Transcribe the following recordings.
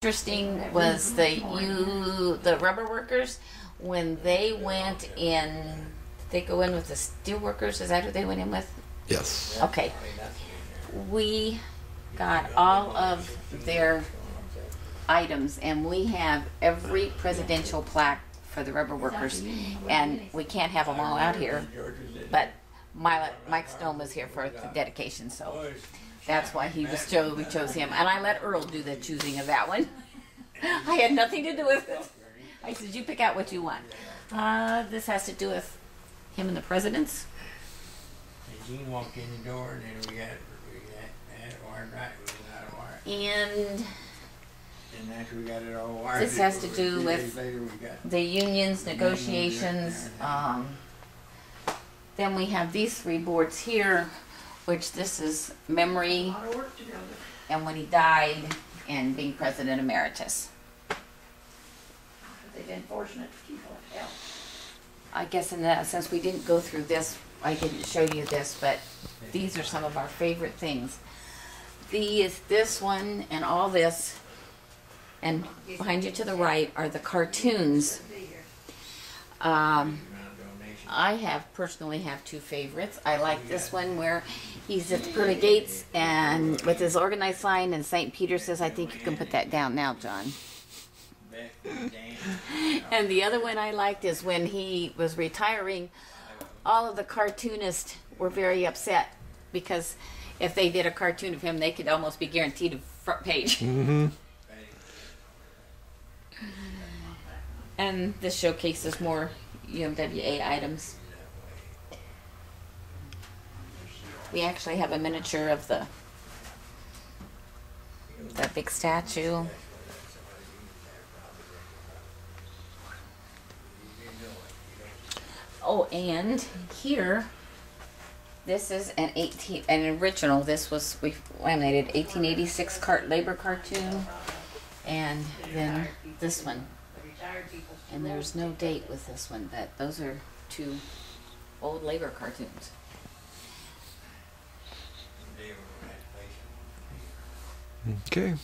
Interesting was the rubber workers when they went in. They go in with the steel workers. Is that who they went in with? Yes. Okay. We got all of their items, and we have every presidential plaque for the rubber workers, and we can't have them all out here. But Mike Stone was here for the dedication, so that's why we chose him. And I let Earl do the choosing of that one. I had nothing to do with it. I said, you pick out what you want. This has to do with him and the presidents. Gene walked in the door, and then we got it wired right. We got it wired. And after we got it all wired, this has to do with the unions, negotiations. Then we have these three boards here, which this is memory, and when he died, and being president emeritus. They've been fortunate to keep on health. I guess in that sense we didn't go through this. I didn't show you this, but these are some of our favorite things. This one and all this, and behind you to the right are the cartoons. I personally have two favorites. I like this one where he's at the pearly gates and with his organized sign, and St. Peter says, I think you can put that down now, John. And the other one I liked is when he was retiring, all of the cartoonists were very upset because if they did a cartoon of him, they could almost be guaranteed a front page. Mm-hmm. And this showcases more UMWA items. We actually have a miniature of that big statue. Oh, and here, this is an original. This was, we laminated 1886 labor cartoon, and then this one. And there's no date with this one, but those are two old labor cartoons. Okay.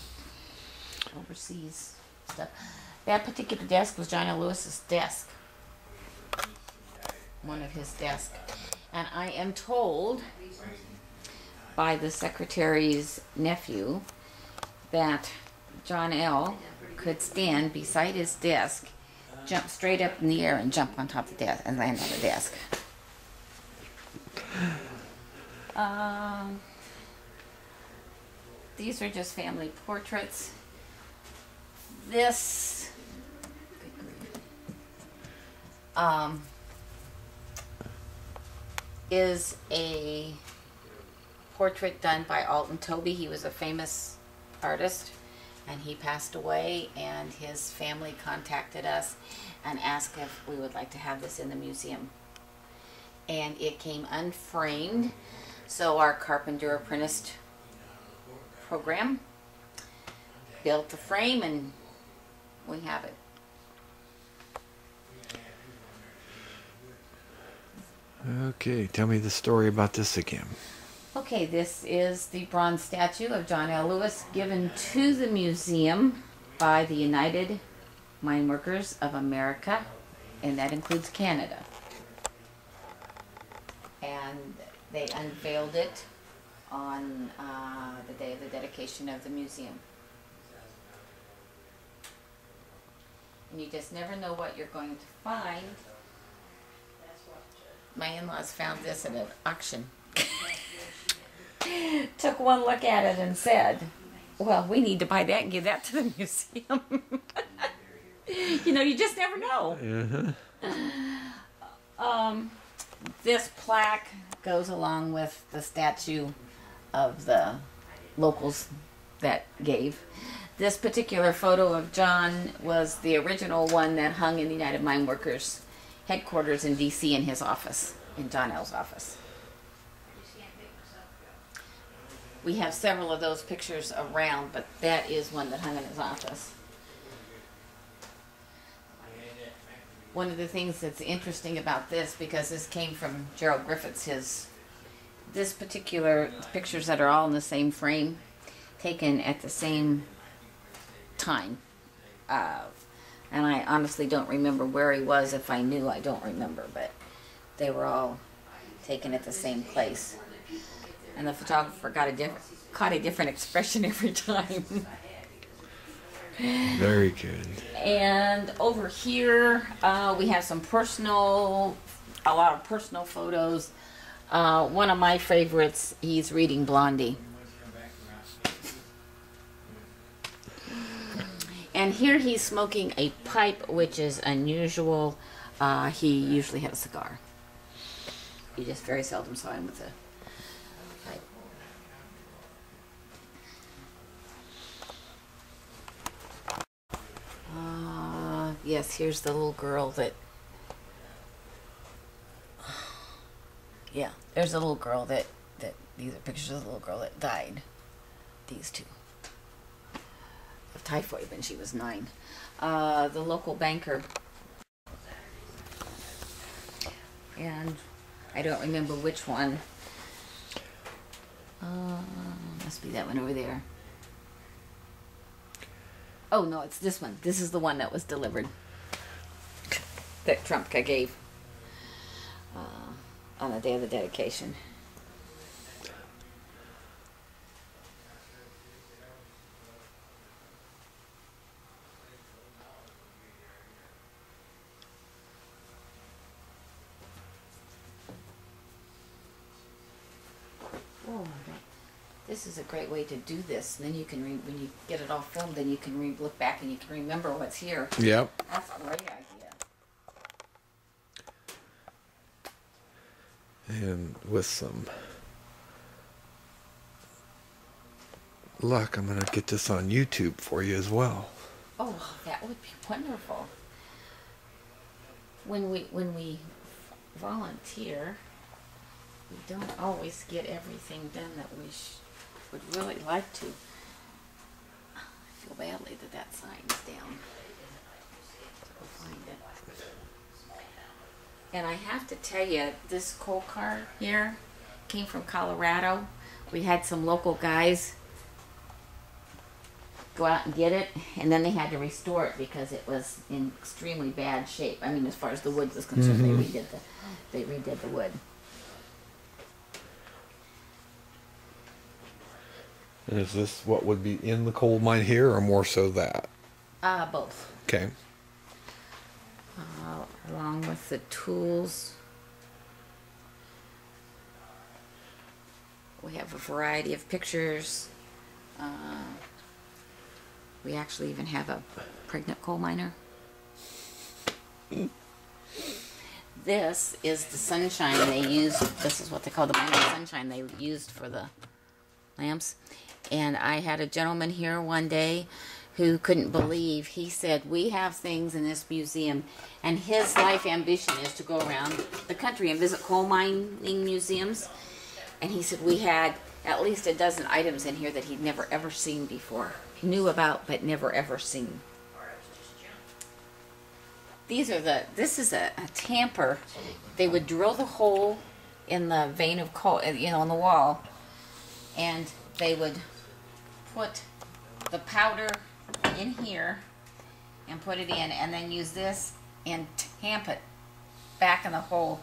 Overseas stuff. That particular desk was John L. Lewis's desk. One of his desks. And I am told by the secretary's nephew that John L. could stand beside his desk, jump straight up in the air and jump on top of the desk and land on the desk. These are just family portraits. This is a portrait done by Alton Tobey. He was a famous artist, and he passed away, and his family contacted us and asked if we would like to have this in the museum. And it came unframed, so our carpenter apprentice program built the frame, and we have it. Okay, tell me the story about this again. Okay, this is the bronze statue of John L. Lewis given to the museum by the United Mine Workers of America, and that includes Canada. And they unveiled it on the day of the dedication of the museum. And you just never know what you're going to find. My in-laws found this at an auction. Took one look at it and said, well, we need to buy that and give that to the museum. You know, you just never know. This plaque goes along with the statue of the locals that gave. This particular photo of John was the original one that hung in the United Mine Workers headquarters in D.C. in his office, in John L.'s office. We have several of those pictures around, but that is one that hung in his office. One of the things that's interesting about this, because this came from Gerald Griffiths, this particular pictures that are all in the same frame, taken at the same time time. And I honestly don't remember where he was. If I knew, I don't remember. But they were all taken at the same place. And the photographer caught a different expression every time. Very good. And over here, we have a lot of personal photos. One of my favorites, he's reading Blondie. And here he's smoking a pipe, which is unusual. He usually had a cigar. You just very seldom saw him with a pipe. Yes, here's the little girl that... Yeah, there's a little girl that these are pictures of the little girl that died. These two. Of typhoid when she was 9. The local banker. And I don't remember which one. Must be that one over there. Oh no, it's this one. This is the one that was delivered. That Trumpka gave on the day of the dedication. Oh, this is a great way to do this. And then you can, when you get it all filmed, then you can look back and you can remember what's here. Yep. That's a great idea. And with some luck, I'm going to get this on YouTube for you as well. Oh, that would be wonderful. When we volunteer, we don't always get everything done that we would really like to. I feel badly that sign's down. I'll find it. And I have to tell you, this coal car here came from Colorado. We had some local guys go out and get it, and then they had to restore it because it was in extremely bad shape. I mean, as far as the wood was concerned, they redid the wood. And is this what would be in the coal mine here, or more so that? Both. Okay. Along with the tools. We have a variety of pictures. We actually even have a pregnant coal miner. This is the sunshine they used. This is what they call the mining sunshine they used for the lamps. And I had a gentleman here one day who couldn't believe. He said, we have things in this museum, and his life ambition is to go around the country and visit coal mining museums. And he said we had at least a dozen items in here that he'd never ever seen before. Knew about, but never ever seen. This is a tamper. They would drill the hole in the vein of coal, on the wall, and they would put the powder in here and put it in, and then use this and tamp it back in the hole.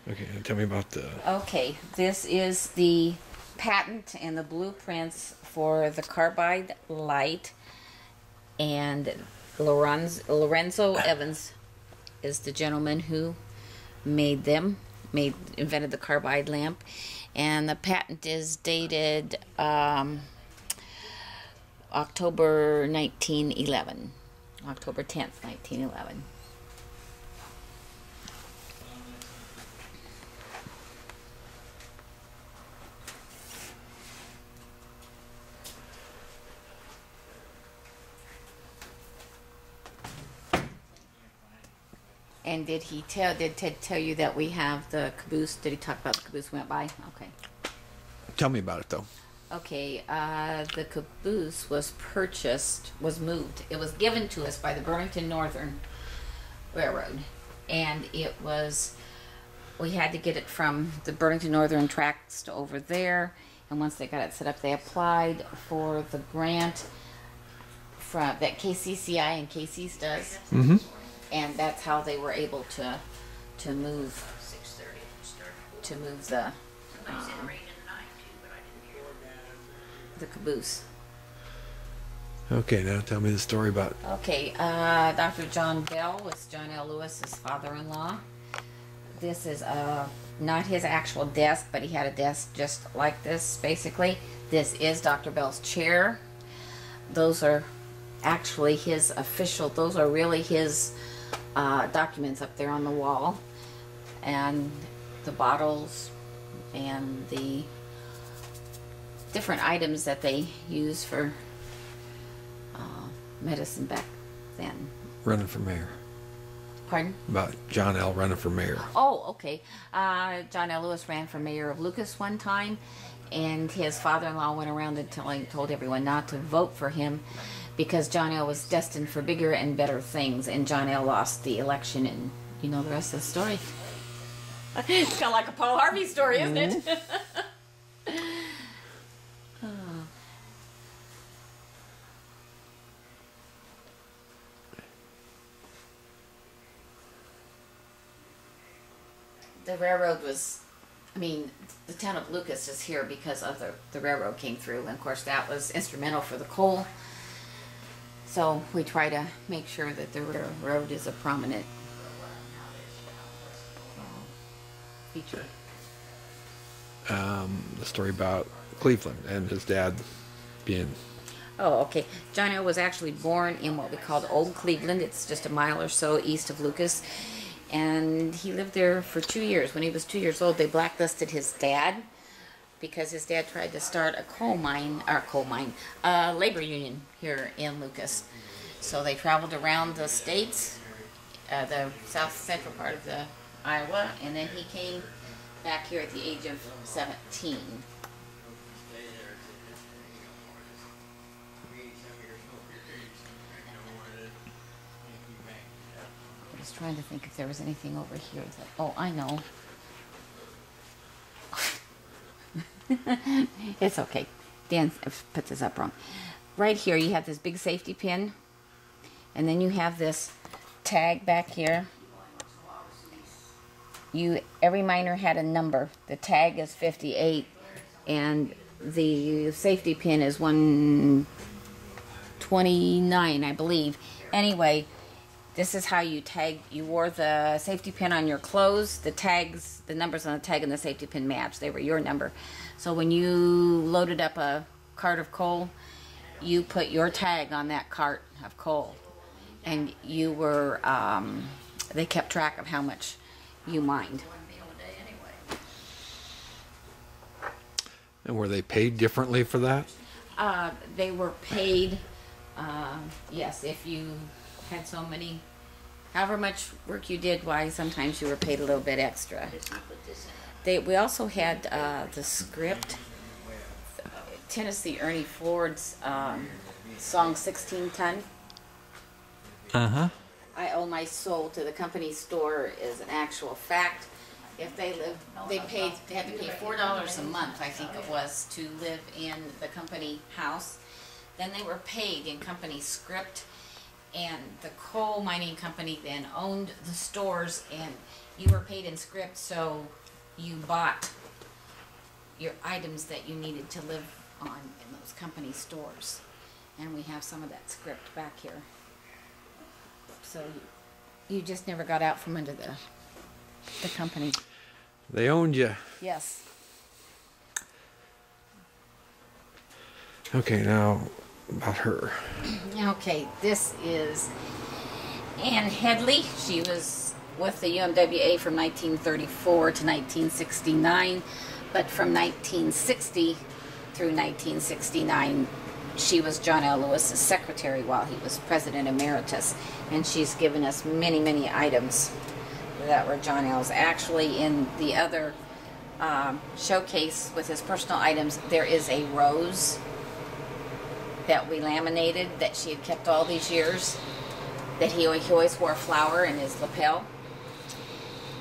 Okay, and tell me about the... Okay, this is the patent and the blueprints for the carbide light, and Lorenzo Evans is the gentleman who invented the carbide lamp, and the patent is dated October 1911, October 10th, 1911. And did Ted tell you that we have the caboose? Did he talk about the caboose went by? Okay. Tell me about it, though. Okay, the caboose was moved. It was given to us by the Burlington Northern Railroad. And we had to get it from the Burlington Northern tracks to over there. And once they got it set up, they applied for the grant from that KCCI and Casey's does, Mm-hmm. and that's how they were able to move the caboose. Okay, now tell me the story about. Okay, Dr. John Bell was John L. Lewis's father-in-law. This is not his actual desk, but he had a desk just like this, basically. This is Dr. Bell's chair. Those are actually his official, those are really his documents up there on the wall. And the bottles and the different items that they use for medicine back then. Running for mayor. Pardon? About John L. running for mayor. Oh, okay. John L. Lewis ran for mayor of Lucas one time, and his father-in-law went around and told everyone not to vote for him because John L. was destined for bigger and better things, and John L. lost the election, and you know the rest of the story. It's kind of like a Paul Harvey story, isn't it? The railroad was, I mean, the town of Lucas is here because of the railroad came through, and of course that was instrumental for the coal. So we try to make sure that the railroad is a prominent feature. The story about Cleveland and his dad being. Oh, okay. John L. was actually born in what we called Old Cleveland. It's just a mile or so east of Lucas. And he lived there for 2 years. When he was 2 years old, they blacklisted his dad because his dad tried to start a labor union here in Lucas. So they traveled around the states, the south central part of the Iowa, and then he came back here at the age of 17. I was trying to think if there was anything over here. Oh, I know. It's okay. Dan put this up wrong. Right here you have this big safety pin, and then you have this tag back here. Every miner had a number. The tag is 58, and the safety pin is 129, I believe. Anyway, this is how you tag. You wore the safety pin on your clothes. The tags, the numbers on the tag and the safety pin match. They were your number. So when you loaded up a cart of coal, you put your tag on that cart of coal, and you were. They kept track of how much you mined. And were they paid differently for that? They were paid. Yes, if you had so many, however much work you did, why sometimes you were paid a little bit extra. We also had the script, Tennessee Ernie Ford's song 16 Ton. Uh-huh. I owe my soul to the company store is an actual fact. If they lived, they had to pay $4 a month, I think it was, to live in the company house. Then they were paid in company script, and the coal mining company then owned the stores, and you were paid in script, so you bought your items that you needed to live on in those company stores. And we have some of that script back here. So you just never got out from under the company. They owned you. Yes. Okay, now about her. Okay, this is Ann Headley. She was with the UMWA from 1934 to 1969, but from 1960 through 1969, she was John L. Lewis's secretary while he was president emeritus, and she's given us many, many items that were John L.'s. Actually, in the other showcase with his personal items, there is a rose that we laminated that she had kept all these years, that he always wore a flower in his lapel.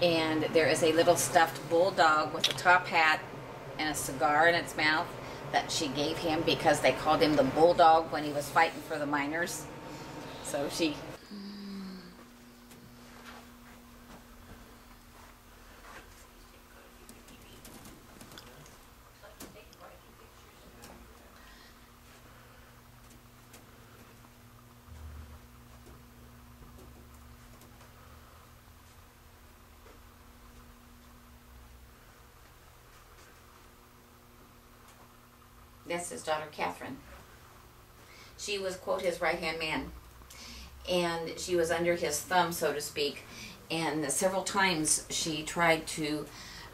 And there is a little stuffed bulldog with a top hat and a cigar in its mouth that she gave him because they called him the bulldog when he was fighting for the miners. So she... That's his daughter, Catherine. She was, quote, his right-hand man. And she was under his thumb, so to speak. And several times she tried to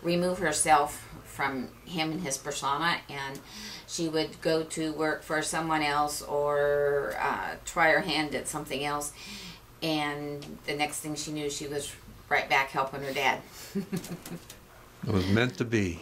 remove herself from him and his persona. And she would go to work for someone else or try her hand at something else. And the next thing she knew, she was right back helping her dad. It was meant to be.